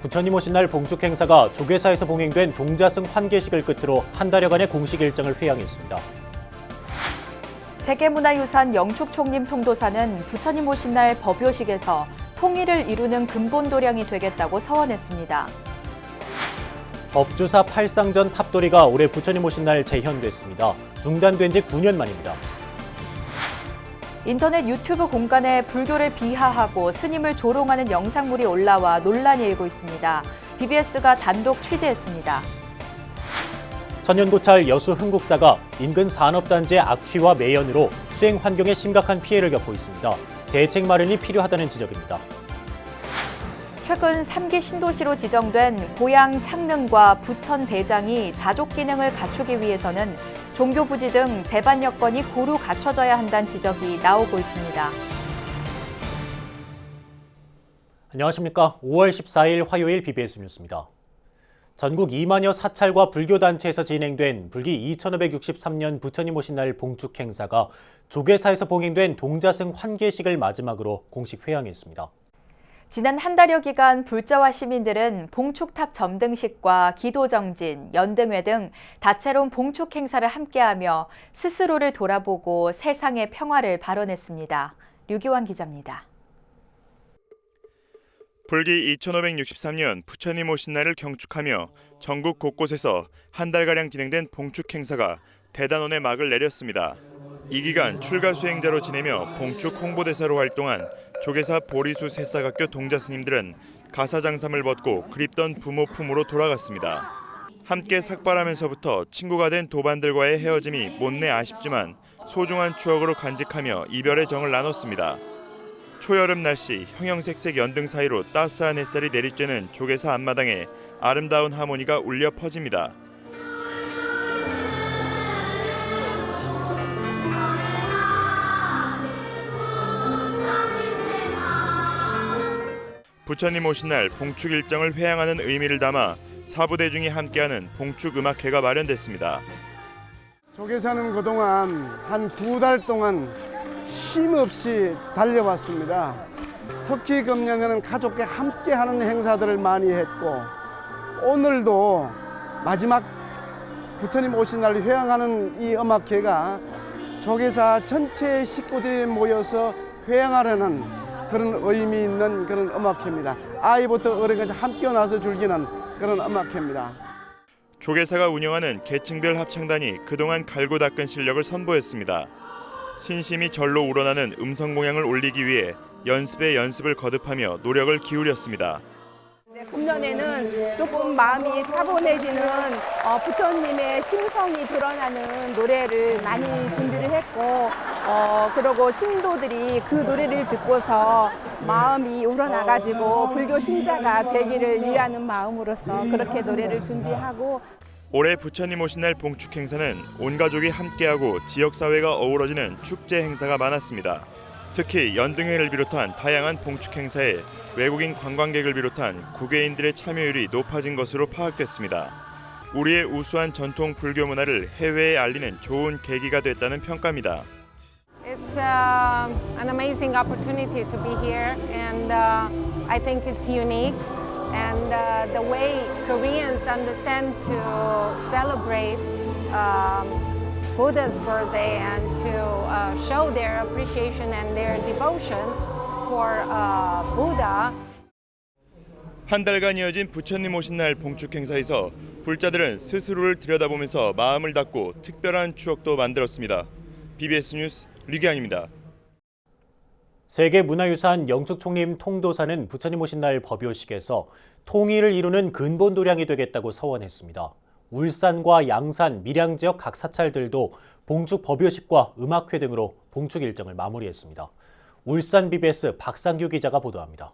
부처님 오신 날 봉축 행사가 조계사에서 봉행된 동자승 환계식을 끝으로 한 달여간의 공식 일정을 회양했습니다. 세계문화유산 영축총림 통도사는 부처님 오신 날 법요식에서 통일을 이루는 근본도량이 되겠다고 서원했습니다. 법주사 팔상전 탑도리가 올해 부처님 오신 날 재현됐습니다. 중단된 지 9년 만입니다. 인터넷 유튜브 공간에 불교를 비하하고 스님을 조롱하는 영상물이 올라와 논란이 일고 있습니다. BBS가 단독 취재했습니다. 천연고찰 여수 흥국사가 인근 산업단지의 악취와 매연으로 수행 환경에 심각한 피해를 겪고 있습니다. 대책 마련이 필요하다는 지적입니다. 최근 3기 신도시로 지정된 고양 창릉과 부천 대장이 자족 기능을 갖추기 위해서는 종교 부지 등 제반 여건이 고루 갖춰져야 한다는 지적이 나오고 있습니다. 안녕하십니까. 5월 14일 화요일 BBS 뉴스입니다. 전국 2만여 사찰과 불교단체에서 진행된 불기 2563년 부처님 오신 날 봉축 행사가 조계사에서 봉행된 동자승 환계식을 마지막으로 공식 회양했습니다. 지난 한 달여 기간 불자와 시민들은 봉축탑 점등식과 기도정진, 연등회 등 다채로운 봉축 행사를 함께하며 스스로를 돌아보고 세상의 평화를 발언했습니다. 류기환 기자입니다. 불기 2563년 부처님 오신 날을 경축하며 전국 곳곳에서 한 달가량 진행된 봉축 행사가 대단원의 막을 내렸습니다. 이 기간 출가 수행자로 지내며 봉축 홍보대사로 활동한 조계사 보리수 새싹학교 동자스님들은 가사장삼을 벗고 그립던 부모 품으로 돌아갔습니다. 함께 삭발하면서부터 친구가 된 도반들과의 헤어짐이 못내 아쉽지만 소중한 추억으로 간직하며 이별의 정을 나눴습니다. 초여름 날씨 형형색색 연등 사이로 따스한 햇살이 내리쬐는 조계사 앞마당에 아름다운 하모니가 울려 퍼집니다. 부처님 오신 날 봉축 일정을 회양하는 의미를 담아 사부대중이 함께하는 봉축 음악회가 마련됐습니다. 조계사는 그동안 한 2달 동안 힘없이 달려왔습니다. 특히 금년에는 가족과 함께하는 행사들을 많이 했고 오늘도 마지막 부처님 오신 날 회양하는 이 음악회가 조계사 전체 식구들이 모여서 회양하려는 그런 의미 있는 그런 음악회입니다. 아이부터 어른까지 함께 나서 즐기는 그런 음악회입니다. 조계사가 운영하는 계층별 합창단이 그동안 갈고 닦은 실력을 선보였습니다. 신심이 절로 우러나는 음성 공양을 올리기 위해 연습에 연습을 거듭하며 노력을 기울였습니다. 금년에는 조금 마음이 차분해지는 부처님의 심성이 드러나는 노래를 많이 준비를 했고 그리고 신도들이 그 노래를 듣고서 마음이 우러나가지고 불교 신자가 되기를 위하는 마음으로서 그렇게 노래를 준비하고 올해 부처님 오신 날 봉축 행사는 온 가족이 함께하고 지역사회가 어우러지는 축제 행사가 많았습니다. 특히 연등회를 비롯한 다양한 봉축 행사에 외국인 관광객을 비롯한 국외인들의 참여율이 높아진 것으로 파악됐습니다. 우리의 우수한 전통 불교 문화를 해외에 알리는 좋은 계기가 됐다는 평가입니다. It's an amazing opportunity to be here, and I think it's unique. And the way Koreans understand to celebrate Buddha's birthday and to show their appreciation and their devotion for Buddha. 한 달간 이어진 부처님 오신 날 봉축 행사에서 불자들은 스스로를 들여다보면서 마음을 닫고 특별한 추억도 만들었습니다. BBS 뉴스 류기환입니다. 세계문화유산 영축총림 통도사는 부처님 오신 날 법요식에서 통일을 이루는 근본도량이 되겠다고 서원했습니다. 울산과 양산, 밀양 지역 각 사찰들도 봉축 법요식과 음악회 등으로 봉축 일정을 마무리했습니다. 울산 BBS 박상규 기자가 보도합니다.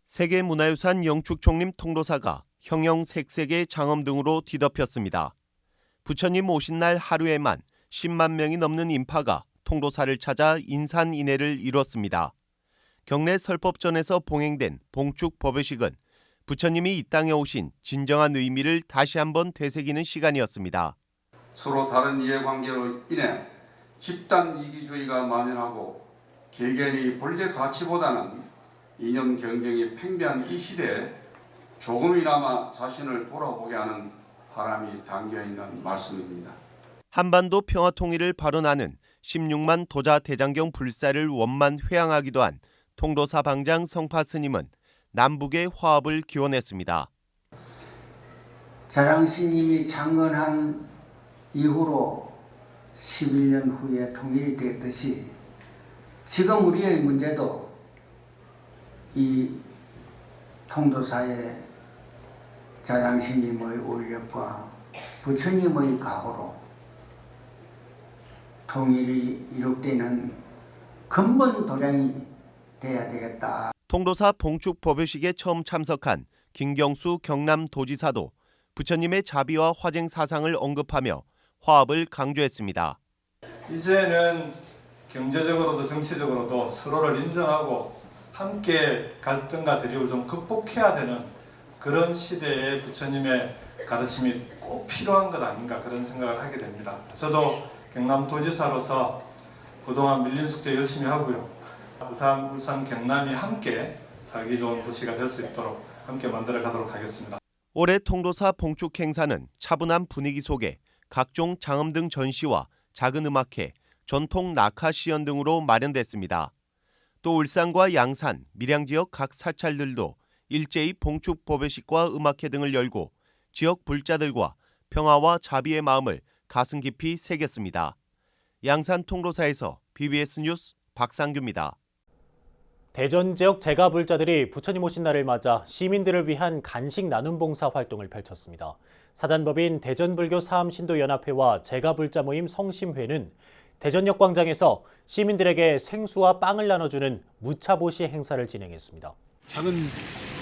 세계문화유산 영축총림 통도사가 형형색색의 장엄 등으로 뒤덮였습니다. 부처님 오신 날 하루에만 10만 명이 넘는 인파가 통도사를 찾아 인산인해를 이뤘습니다. 경내 설법전에서 봉행된 봉축 법요식은 부처님이 이 땅에 오신 진정한 의미를 다시 한번 되새기는 시간이었습니다. 서로 다른 이해관계로 인해 집단 이기주의가 만연하고 개개인의 본래 가치보다는 이념 경쟁이 팽배한 이 시대에 조금이나마 자신을 돌아보게 하는 바람이 담겨 있는 말씀입니다. 한반도 평화 통일을 발언하는 16만 도자 대장경 불사를 원만 회양하기도 한 통도사 방장 성파 스님은 남북의 화합을 기원했습니다. 자장스님이 창건한 이후로 11년 후에 통일이 됐듯이 지금 우리의 문제도 이 통도사의 자장스님의 원력과 부처님의 가호로 통일이 이룩되는 근본 도량이 돼야 되겠다. 통도사 봉축 법요식에 처음 참석한 김경수 경남도지사도 부처님의 자비와 화쟁 사상을 언급하며 화합을 강조했습니다. 이제는 경제적으로도 정치적으로도 서로를 인정하고 함께 갈등과 대립을 좀 극복해야 되는 그런 시대에 부처님의 가르침이 꼭 필요한 것 아닌가 그런 생각을 하게 됩니다. 저도 경남도지사로서 그동안 밀린 숙제 열심히 하고요. 부산, 울산, 경남이 함께 살기 좋은 도시가 될 수 있도록 함께 만들어 가도록 하겠습니다. 올해 통도사 봉축 행사는 차분한 분위기 속에 각종 장엄 등 전시와 작은 음악회, 전통 낙하 시연 등으로 마련됐습니다. 또 울산과 양산, 밀양 지역 각 사찰들도 일제히 봉축 법요식과 음악회 등을 열고 지역 불자들과 평화와 자비의 마음을 가슴 깊이 새겼습니다. 양산 통도사에서 BBS 뉴스 박상규입니다. 대전 지역 제가불자들이 부처님 오신 날을 맞아 시민들을 위한 간식 나눔 봉사 활동을 펼쳤습니다. 사단법인 대전불교 사암신도연합회와 제가불자 모임 성심회는 대전역 광장에서 시민들에게 생수와 빵을 나눠주는 무차보시 행사를 진행했습니다. 작은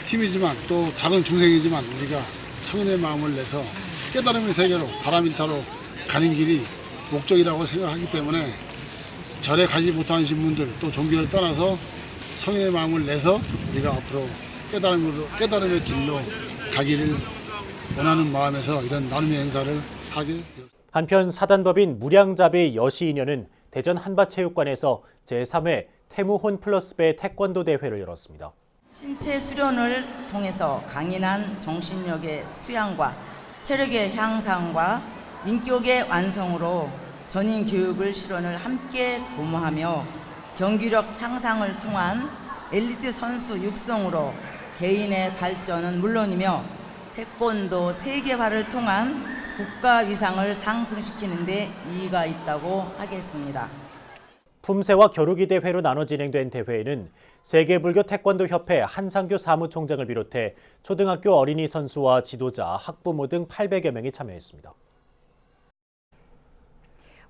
팀이지만 또 작은 중생이지만 우리가 성인의 마음을 내서 깨달음의 세계로 바람일타로 가는 길이 목적이라고 생각하기 때문에 절에 가지 못하신 분들 또 종교를 떠나서 성인의 마음을 내서 우리가 앞으로 깨달음의 길로 가기를 원하는 마음에서 이런 나눔의 행사를 하게 되었습니다. 한편 사단법인 무량자비 여시인연은 대전 한밭체육관에서 제3회 태무혼 플러스배 태권도 대회를 열었습니다. 신체 수련을 통해서 강인한 정신력의 수양과 체력의 향상과 인격의 완성으로 전인 교육을 실현을 함께 도모하며 경기력 향상을 통한 엘리트 선수 육성으로 개인의 발전은 물론이며 태권도 세계화를 통한 국가 위상을 상승시키는 데 이의가 있다고 하겠습니다. 품새와 겨루기 대회로 나눠 진행된 대회에는 세계불교 태권도협회 한상규 사무총장을 비롯해 초등학교 어린이 선수와 지도자, 학부모 등 800여 명이 참여했습니다.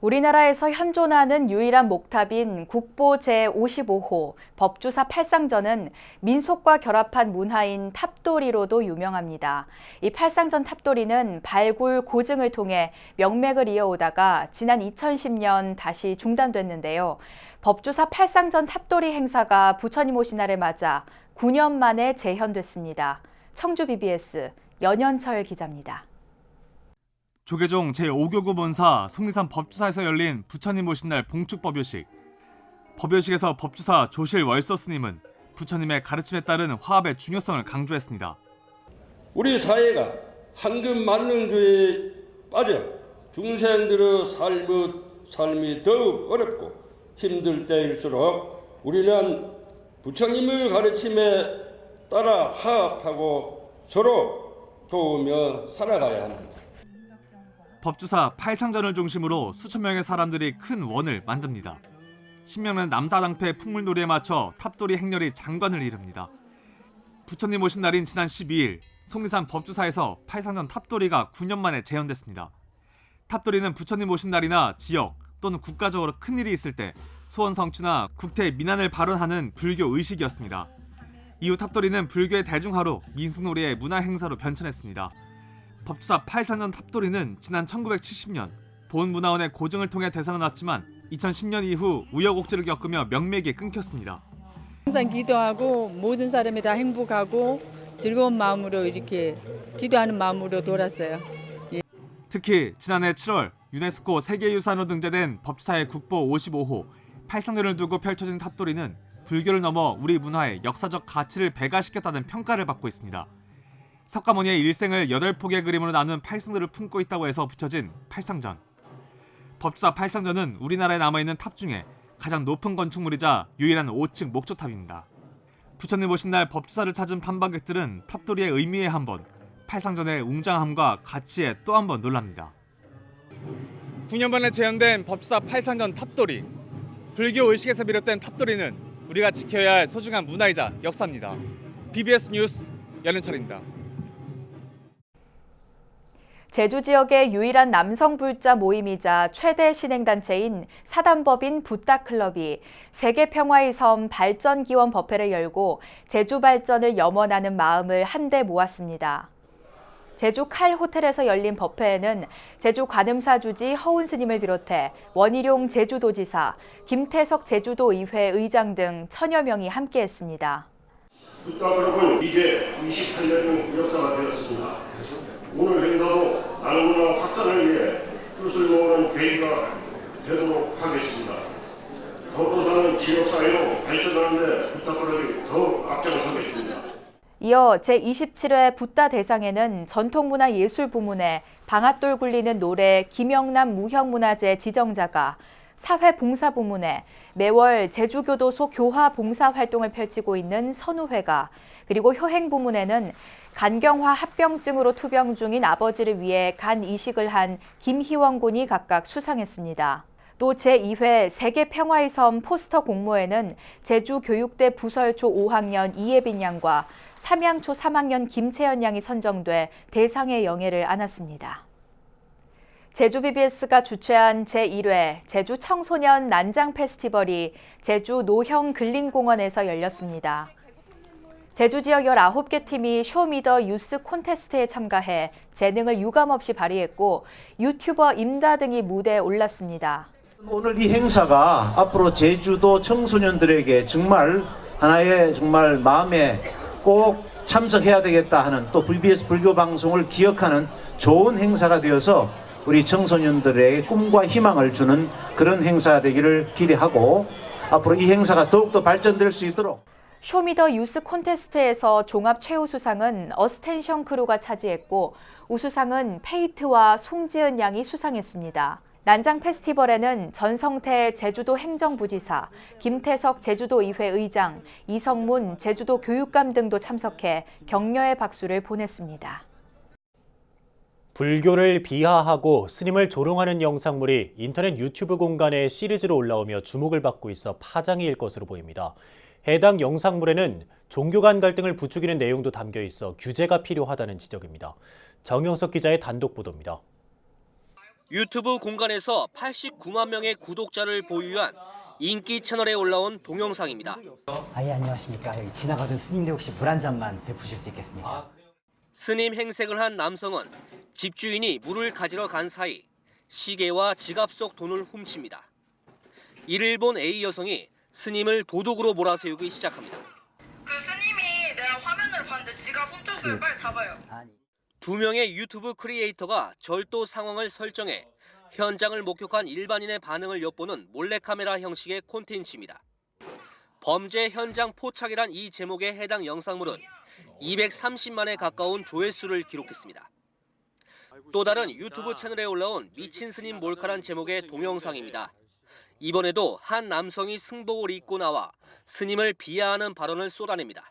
우리나라에서 현존하는 유일한 목탑인 국보 제55호 법주사 팔상전은 민속과 결합한 문화인 탑도리로도 유명합니다. 이 팔상전 탑도리는 발굴 고증을 통해 명맥을 이어오다가 지난 2010년 다시 중단됐는데요. 법주사 팔상전 탑도리 행사가 부처님 오신 날을 맞아 9년 만에 재현됐습니다. 청주 BBS 연현철 기자입니다. 조계종 제5교구 본사 속리산 법주사에서 열린 부처님 오신 날 봉축 법요식. 법요식에서 법주사 조실 월서 스님은 부처님의 가르침에 따른 화합의 중요성을 강조했습니다. 우리 사회가 황금 만능주의에 빠져 중생들의 삶이 더욱 어렵고 힘들 때일수록 우리는 부처님의 가르침에 따라 화합하고 서로 도우며 살아가야 합니다. 법주사 팔상전을 중심으로 수천 명의 사람들이 큰 원을 만듭니다. 신명은 남사당패 풍물놀이에 맞춰 탑돌이 행렬이 장관을 이룹니다. 부처님 오신 날인 지난 12일 속리산 법주사에서 팔상전 탑돌이가 9년 만에 재현됐습니다. 탑돌이는 부처님 오신 날이나 지역 또는 국가적으로 큰일이 있을 때 소원 성취나 국태 민안을 발언하는 불교 의식이었습니다. 이후 탑돌이는 불교의 대중화로 민속놀이의 문화행사로 변천했습니다. 법주사 팔상전 탑돌이는 지난 1970년 보훈문화원의 고증을 통해 대상을 났지만 2010년 이후 우여곡절을 겪으며 명맥이 끊겼습니다. 항상 기도하고 모든 사람이 다 행복하고 즐거운 마음으로 이렇게 기도하는 마음으로 돌았어요. 예. 특히 지난해 7월 유네스코 세계유산으로 등재된 법주사의 국보 55호 팔상전을 두고 펼쳐진 탑돌이는 불교를 넘어 우리 문화의 역사적 가치를 배가시켰다는 평가를 받고 있습니다. 석가모니의 일생을 8폭의 그림으로 나눈 팔승들을 품고 있다고 해서 붙여진 팔상전. 법주사 팔상전은 우리나라에 남아있는 탑 중에 가장 높은 건축물이자 유일한 5층 목조탑입니다. 부처님 오신 날 법주사를 찾은 탐방객들은 탑돌이의 의미에 한번, 팔상전의 웅장함과 가치에 또 한 번 놀랍니다. 9년 만에 재현된 법주사 팔상전 탑돌이. 불교 의식에서 비롯된 탑돌이는 우리가 지켜야 할 소중한 문화이자 역사입니다. BBS 뉴스 연은철입니다. 제주 지역의 유일한 남성 불자 모임이자 최대 신행단체인 사단법인 붓다클럽이 세계평화의 섬 발전기원법회를 열고 제주 발전을 염원하는 마음을 한데 모았습니다. 제주 칼 호텔에서 열린 법회에는 제주 관음사 주지 허운 스님을 비롯해 원희룡 제주도지사, 김태석 제주도의회 의장 등 천여 명이 함께했습니다. 붓다클럽은 이제 28년의 역사가 되었습니다. 오늘 행사도 나눔과 확산을 위해 뜻을 모으는 계기가 되도록 하겠습니다. 도도사는 지역사회로 발전하는 데 붓다클럽이 더욱 앞장서겠습니다. 이어 제27회 붓다 대상에는 전통문화예술 부문에 방앗돌 굴리는 노래 김영남 무형문화재 지정자가, 사회봉사 부문에 매월 제주교도소 교화 봉사 활동을 펼치고 있는 선우회가, 그리고 효행 부문에는 간경화 합병증으로 투병 중인 아버지를 위해 간 이식을 한 김희원 군이 각각 수상했습니다. 또 제2회 세계평화의 섬 포스터 공모에는 제주교육대 부설초 5학년 이예빈 양과 삼양초 3학년 김채연 양이 선정돼 대상의 영예를 안았습니다. 제주 BBS가 주최한 제1회 제주 청소년 난장 페스티벌이 제주 노형 근린공원에서 열렸습니다. 제주 지역 19개 팀이 쇼미더 유스 콘테스트에 참가해 재능을 유감없이 발휘했고 유튜버 임다 등이 무대에 올랐습니다. 오늘 이 행사가 앞으로 제주도 청소년들에게 정말 하나의 정말 마음에 꼭 참석해야 되겠다 하는, 또 BBS 불교 방송을 기억하는 좋은 행사가 되어서 우리 청소년들의 꿈과 희망을 주는 그런 행사 되기를 기대하고 앞으로 이 행사가 더욱더 발전될 수 있도록. 쇼미더 유스 콘테스트에서 종합 최우수상은 어스텐션 크루가 차지했고 우수상은 페이트와 송지은 양이 수상했습니다. 난장 페스티벌에는 전성태 제주도 행정부지사, 김태석 제주도의회 의장, 이성문 제주도 교육감 등도 참석해 격려의 박수를 보냈습니다. 불교를 비하하고 스님을 조롱하는 영상물이 인터넷 유튜브 공간에 시리즈로 올라오며 주목을 받고 있어 파장이 일 것으로 보입니다. 해당 영상물에는 종교 간 갈등을 부추기는 내용도 담겨 있어 규제가 필요하다는 지적입니다. 정영석 기자의 단독 보도입니다. 유튜브 공간에서 89만 명의 구독자를 보유한 인기 채널에 올라온 동영상입니다. 안녕하십니까. 여기 지나가던 스님들 혹시 물 한 잔만 베푸실 수 있겠습니까? 스님 행색을 한 남성은 집주인이 물을 가지러 간 사이 시계와 지갑 속 돈을 훔칩니다. 이를 본 A 여성이 스님을 도둑으로 몰아세우기 시작합니다. 그 스님이 내가 화면을 봤는데 지갑 훔쳤어요. 빨리 잡아요. 두 명의 유튜브 크리에이터가 절도 상황을 설정해 현장을 목격한 일반인의 반응을 엿보는 몰래카메라 형식의 콘텐츠입니다. 범죄 현장 포착이란 이 제목의 해당 영상물은 230만에 가까운 조회수를 기록했습니다. 또 다른 유튜브 채널에 올라온 미친 스님 몰카란 제목의 동영상입니다. 이번에도 한 남성이 승복을 입고 나와 스님을 비하하는 발언을 쏟아냅니다.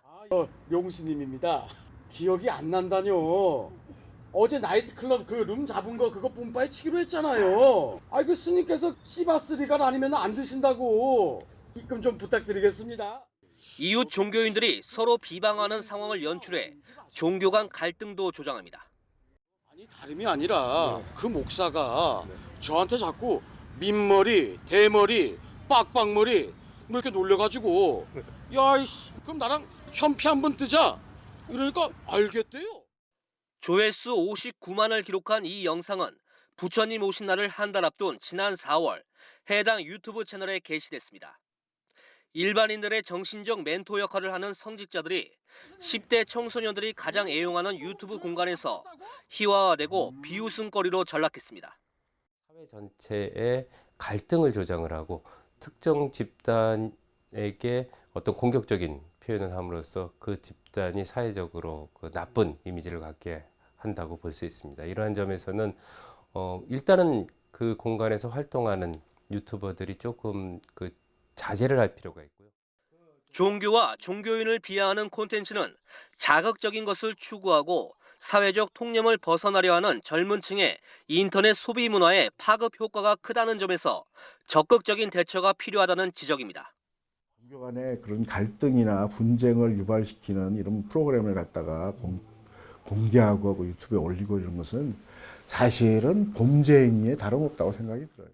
명스님입니다. 기억이 안 난다뇨. 어제 나이트클럽 그 룸 잡은 거 그거 뿜빠에 치기로 했잖아요. 그 스님께서 씨바스리가 아니면 안 드신다고. 입금 좀 부탁드리겠습니다. 이웃 종교인들이 서로 비방하는 상황을 연출해 종교 간 갈등도 조장합니다. 다름이 아니라 그 목사가 저한테 자꾸 민머리, 대머리, 빡빡머리 뭐 이렇게 놀려가지고 야이씨 그럼 나랑 현피 한번 뜨자 이러니까 알겠대요. 조회수 59만을 기록한 이 영상은 부처님 오신 날을 한 달 앞둔 지난 4월 해당 유튜브 채널에 게시됐습니다. 일반인들의 정신적 멘토 역할을 하는 성직자들이 10대 청소년들이 가장 애용하는 유튜브 공간에서 희화화되고 비웃음거리로 전락했습니다. 사회 전체의 갈등을 조장을 하고 특정 집단에게 어떤 공격적인 표현을 함으로써 그 집단 집단이 사회적으로 나쁜 이미지를 갖게 한다고 볼 수 있습니다. 이러한 점에서는 일단은 그 공간에서 활동하는 유튜버들이 조금 자제를 할 필요가 있고요. 종교와 종교인을 비하하는 콘텐츠는 자극적인 것을 추구하고 사회적 통념을 벗어나려 하는 젊은 층의 인터넷 소비 문화에 파급 효과가 크다는 점에서 적극적인 대처가 필요하다는 지적입니다. 종교 간의 그런 갈등이나 분쟁을 유발시키는 이런 프로그램을 갖다가 공개하고 유튜브에 올리고 이런 것은 사실은 범죄 행위에 다름없다고 생각이 들어요.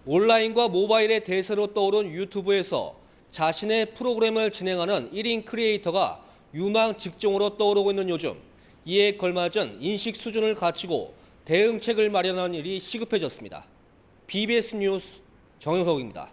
온라인과 모바일의 대세로 떠오른 유튜브에서 자신의 프로그램을 진행하는 1인 크리에이터가 유망 직종으로 떠오르고 있는 요즘, 이에 걸맞은 인식 수준을 갖추고 대응책을 마련하는 일이 시급해졌습니다. BBS 뉴스 정영석입니다.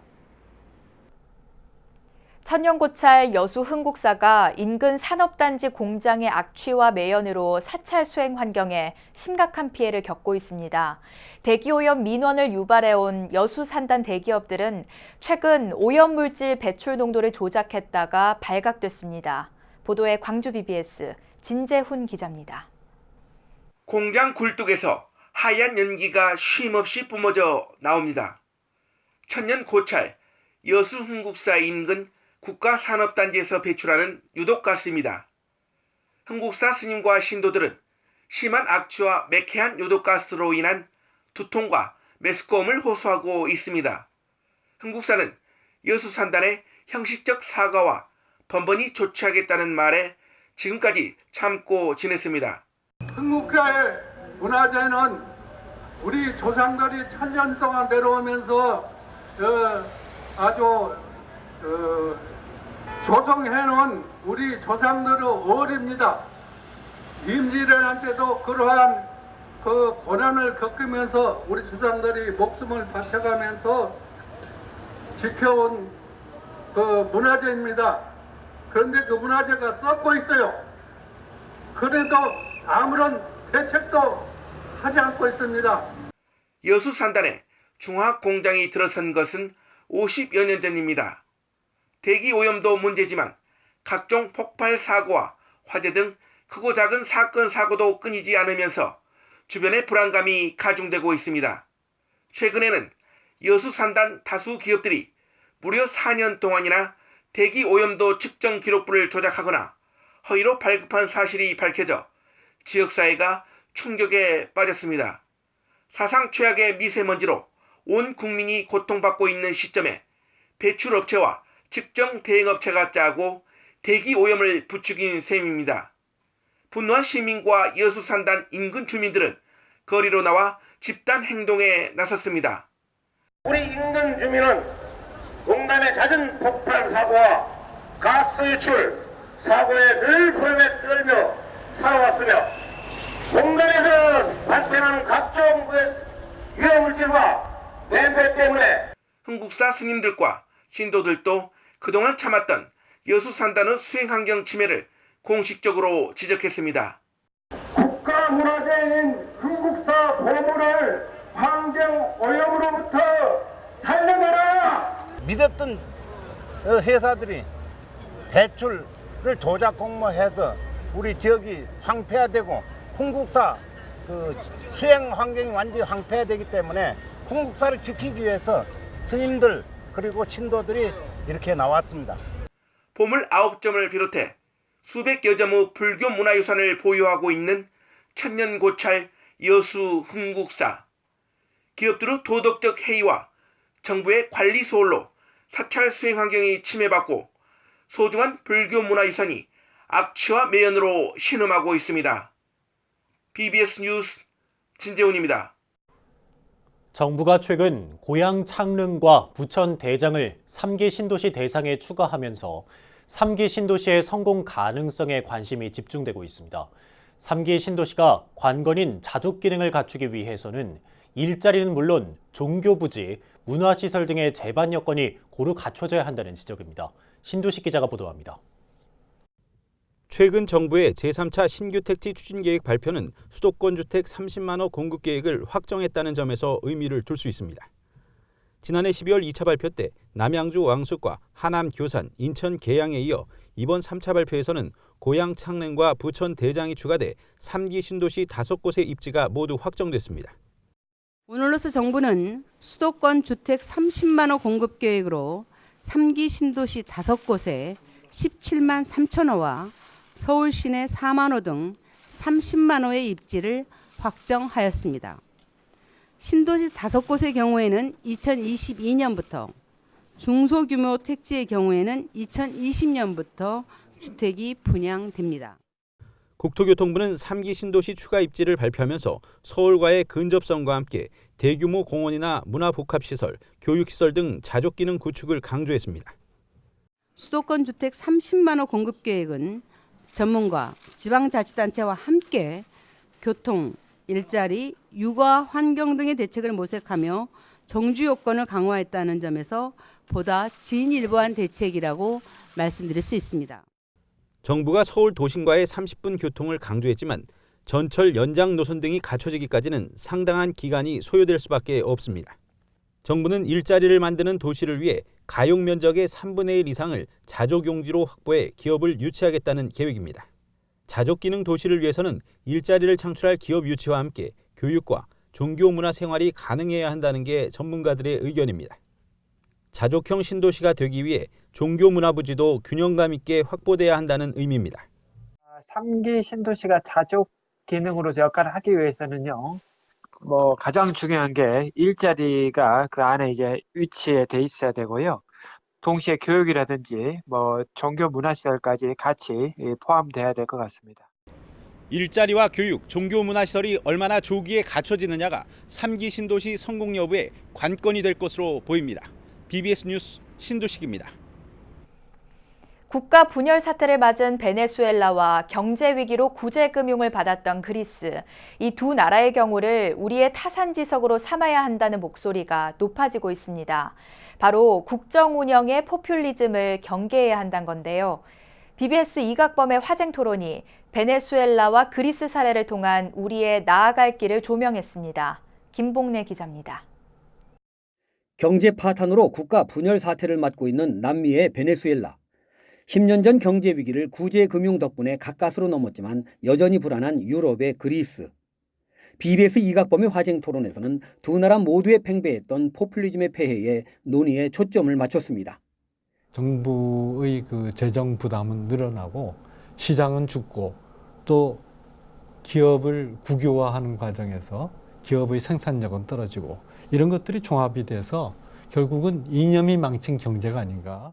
천년고찰 여수 흥국사가 인근 산업단지 공장의 악취와 매연으로 사찰 수행 환경에 심각한 피해를 겪고 있습니다. 대기오염 민원을 유발해온 여수 산단 대기업들은 최근 오염물질 배출 농도를 조작했다가 발각됐습니다. 보도에 광주 BBS 진재훈 기자입니다. 공장 굴뚝에서 하얀 연기가 쉼없이 뿜어져 나옵니다. 천년고찰 여수 흥국사 인근 국가산업단지에서 배출하는 유독가스입니다. 흥국사 스님과 신도들은 심한 악취와 매캐한 유독가스로 인한 두통과 메스꺼움을 호소하고 있습니다. 흥국사는 여수 산단의 형식적 사과와 번번이 조치하겠다는 말에 지금까지 참고 지냈습니다. 흥국사의 문화재는 우리 조상들이 천년 동안 내려오면서 아주 조성해놓은 우리 조상들의 어립니다. 임진왜란 때도 그러한 그 고난을 겪으면서 우리 조상들이 목숨을 바쳐가면서 지켜온 그 문화재입니다. 그런데 그 문화재가 썩고 있어요. 그래도 아무런 대책도 하지 않고 있습니다. 여수 산단에 중화학 공장이 들어선 것은 50여 년 전입니다. 대기 오염도 문제지만 각종 폭발 사고와 화재 등 크고 작은 사건 사고도 끊이지 않으면서 주변의 불안감이 가중되고 있습니다. 최근에는 여수 산단 다수 기업들이 무려 4년 동안이나 대기 오염도 측정 기록부를 조작하거나 허위로 발급한 사실이 밝혀져 지역사회가 충격에 빠졌습니다. 사상 최악의 미세먼지로 온 국민이 고통받고 있는 시점에 배출업체와 측정 대행업체가 짜고 대기 오염을 부추긴 셈입니다. 분노한 시민과 여수 산단 인근 주민들은 거리로 나와 집단 행동에 나섰습니다. 우리 인근 주민은 공단의 잦은 폭발 사고와 가스 유출 사고에 늘 불안에 떨며 살아왔으며 공단에서 발생하는 각종 유해물질과 냄새 때문에 흥국사 스님들과 신도들도 그동안 참았던 여수 산단의 수행환경 침해를 공식적으로 지적했습니다. 국가문화재인 흥국사 보물을 환경 오염으로부터 살려내라! 믿었던 회사들이 배출을 조작 공모해서 우리 지역이 황폐화되고 흥국사 수행 환경이 완전히 황폐화되기 때문에 흥국사를 지키기 위해서 스님들 그리고 신도들이 이렇게 나왔습니다. 보물 9점을 비롯해 수백여 점의 불교 문화유산을 보유하고 있는 천년고찰 여수 흥국사. 기업들의 도덕적 해이와 정부의 관리 소홀로 사찰 수행 환경이 침해받고 소중한 불교 문화유산이 악취와 매연으로 신음하고 있습니다. BBS 뉴스 진재훈입니다. 정부가 최근 고양 창릉과 부천 대장을 3기 신도시 대상에 추가하면서 3기 신도시의 성공 가능성에 관심이 집중되고 있습니다. 3기 신도시가 관건인 자족 기능을 갖추기 위해서는 일자리는 물론 종교 부지, 문화시설 등의 제반 여건이 고루 갖춰져야 한다는 지적입니다. 신두식 기자가 보도합니다. 최근 정부의 제3차 신규 택지 추진 계획 발표는 수도권 주택 30만 호 공급 계획을 확정했다는 점에서 의미를 둘 수 있습니다. 지난해 12월 2차 발표 때 남양주 왕숙과 하남 교산, 인천 계양에 이어 이번 3차 발표에서는 고양 창릉과 부천 대장이 추가돼 3기 신도시 5곳의 입지가 모두 확정됐습니다. 오늘로서 정부는 수도권 주택 30만 호 공급 계획으로 3기 신도시 5곳에 17만 3천 호와 서울 시내 4만 호 등 30만 호의 입지를 확정하였습니다. 신도시 5곳의 경우에는 2022년부터, 중소규모 택지의 경우에는 2020년부터 주택이 분양됩니다. 국토교통부는 3기 신도시 추가 입지를 발표하면서 서울과의 근접성과 함께 대규모 공원이나 문화복합시설, 교육시설 등 자족기능 구축을 강조했습니다. 수도권 주택 30만 호 공급 계획은 전문가, 지방자치단체와 함께 교통, 일자리, 육아, 환경 등의 대책을 모색하며 정주 요건을 강화했다는 점에서 보다 진일보한 대책이라고 말씀드릴 수 있습니다. 정부가 서울 도심과의 30분 교통을 강조했지만 전철 연장 노선 등이 갖춰지기까지는 상당한 기간이 소요될 수밖에 없습니다. 정부는 일자리를 만드는 도시를 위해 가용 면적의 3분의 1 이상을 자족용지로 확보해 기업을 유치하겠다는 계획입니다. 자족기능 도시를 위해서는 일자리를 창출할 기업 유치와 함께 교육과 종교문화 생활이 가능해야 한다는 게 전문가들의 의견입니다. 자족형 신도시가 되기 위해 종교문화부지도 균형감 있게 확보돼야 한다는 의미입니다. 3기 신도시가 자족 기능으로 역할을 하기 위해서는요, 가장 중요한 게 일자리가 그 안에 이제 위치에 돼 있어야 되고요. 동시에 교육이라든지 종교 문화시설까지 같이 포함돼야 될 것 같습니다. 일자리와 교육, 종교문화시설이 얼마나 조기에 갖춰지느냐가 3기 신도시 성공 여부의 관건이 될 것으로 보입니다. BBS 뉴스 신도식입니다. 국가 분열 사태를 맞은 베네수엘라와 경제 위기로 구제 금융을 받았던 그리스, 이 두 나라의 경우를 우리의 타산지석으로 삼아야 한다는 목소리가 높아지고 있습니다. 바로 국정 운영의 포퓰리즘을 경계해야 한다는 건데요. BBS 이각범의 화쟁 토론이 베네수엘라와 그리스 사례를 통한 우리의 나아갈 길을 조명했습니다. 김봉래 기자입니다. 경제 파탄으로 국가 분열 사태를 맞고 있는 남미의 베네수엘라. 10년 전 경제 위기를 구제 금융 덕분에 가까스로 넘었지만 여전히 불안한 유럽의 그리스. BBS 이각범의 화쟁 토론에서는 두 나라 모두에 팽배했던 포퓰리즘의 폐해에 논의에 초점을 맞췄습니다. 정부의 그 재정 부담은 늘어나고 시장은 죽고 또 기업을 국유화하는 과정에서 기업의 생산력은 떨어지고 이런 것들이 종합이 돼서 결국은 이념이 망친 경제가 아닌가.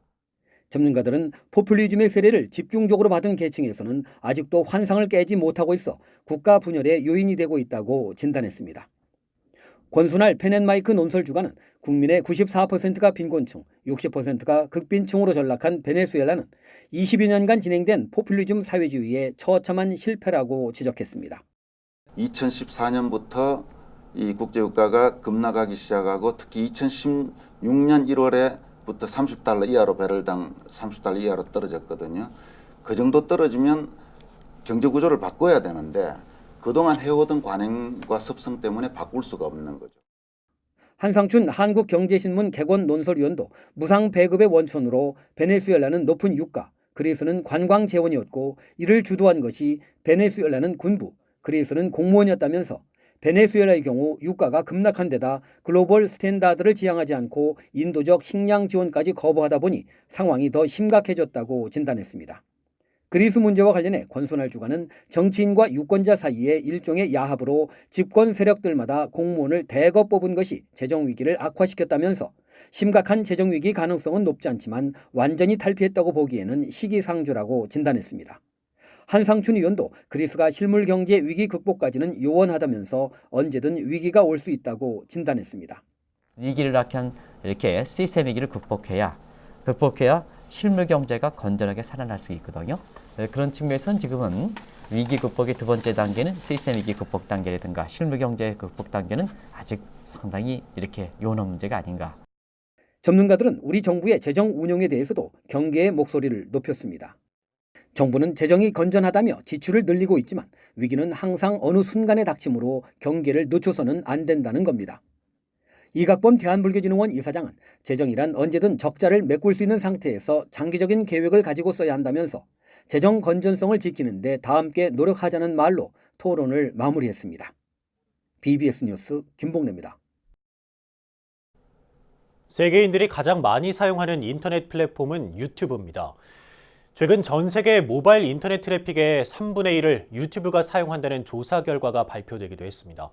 전문가들은 포퓰리즘의 세례를 집중적으로 받은 계층에서는 아직도 환상을 깨지 못하고 있어 국가 분열의 요인이 되고 있다고 진단했습니다. 권순할 펜앤마이크 논설주가는 국민의 94%가 빈곤층, 60%가 극빈층으로 전락한 베네수엘라는 20여 년간 진행된 포퓰리즘 사회주의의 처참한 실패라고 지적했습니다. 2014년부터 이 국제유가가 급락하기 시작하고 특히 2016년 1월에 부터 $30 이하로 배럴당 $30 이하로 떨어졌거든요. 그 정도 떨어지면 경제 구조를 바꿔야 되는데 그동안 해오던 관행과 습성 때문에 바꿀 수가 없는 거죠. 한상춘 한국경제신문 객원 논설위원도 무상 배급의 원천으로 베네수엘라는 높은 유가, 그리스는 관광 재원이었고 이를 주도한 것이 베네수엘라는 군부, 그리스는 공무원이었다면서 베네수엘라의 경우 유가가 급락한 데다 글로벌 스탠다드를 지향하지 않고 인도적 식량 지원까지 거부하다 보니 상황이 더 심각해졌다고 진단했습니다. 그리스 문제와 관련해 권순할 주가는 정치인과 유권자 사이의 일종의 야합으로 집권 세력들마다 공무원을 대거 뽑은 것이 재정 위기를 악화시켰다면서 심각한 재정 위기 가능성은 높지 않지만 완전히 탈피했다고 보기에는 시기상조라고 진단했습니다. 한상춘 의원도 그리스가 실물 경제 위기 극복까지는 요원하다면서 언제든 위기가 올 수 있다고 진단했습니다. 위기를 낳게 이렇게 시스템 위기를 극복해야 실물 경제가 건전하게 살아날 수 있거든요. 그런 측면에서는 지금은 위기 극복의 두 번째 단계는 시스템 위기 극복 단계라든가 실물 경제 극복 단계는 아직 상당히 이렇게 요원한 문제가 아닌가. 전문가들은 우리 정부의 재정 운용에 대해서도 경계의 목소리를 높였습니다. 정부는 재정이 건전하다며 지출을 늘리고 있지만 위기는 항상 어느 순간에 닥치므로 경계를 늦춰서는 안 된다는 겁니다. 이각범 대한불교진흥원 이사장은 재정이란 언제든 적자를 메꿀 수 있는 상태에서 장기적인 계획을 가지고 써야 한다면서 재정 건전성을 지키는 데 다 함께 노력하자는 말로 토론을 마무리했습니다. BBS 뉴스 김봉래입니다. 세계인들이 가장 많이 사용하는 인터넷 플랫폼은 유튜브입니다. 최근 전 세계 모바일 인터넷 트래픽의 3분의 1을 유튜브가 사용한다는 조사 결과가 발표되기도 했습니다.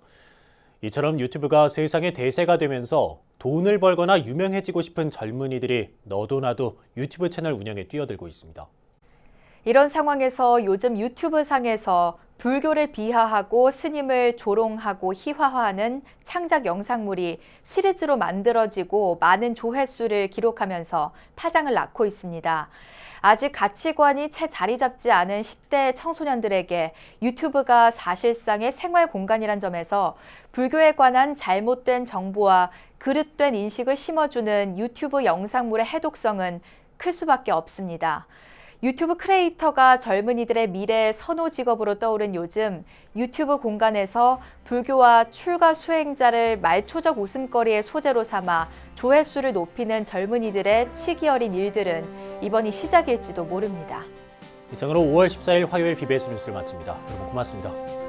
이처럼 유튜브가 세상의 대세가 되면서 돈을 벌거나 유명해지고 싶은 젊은이들이 너도나도 유튜브 채널 운영에 뛰어들고 있습니다. 이런 상황에서 요즘 유튜브 상에서 불교를 비하하고 스님을 조롱하고 희화화하는 창작 영상물이 시리즈로 만들어지고 많은 조회수를 기록하면서 파장을 낳고 있습니다. 아직 가치관이 채 자리 잡지 않은 10대 청소년들에게 유튜브가 사실상의 생활 공간이란 점에서 불교에 관한 잘못된 정보와 그릇된 인식을 심어주는 유튜브 영상물의 해독성은 클 수밖에 없습니다. 유튜브 크리에이터가 젊은이들의 미래의 선호 직업으로 떠오른 요즘 유튜브 공간에서 불교와 출가 수행자를 말초적 웃음거리의 소재로 삼아 조회수를 높이는 젊은이들의 치기 어린 일들은 이번이 시작일지도 모릅니다. 이상으로 5월 14일 화요일 BBS 뉴스를 마칩니다. 여러분 고맙습니다.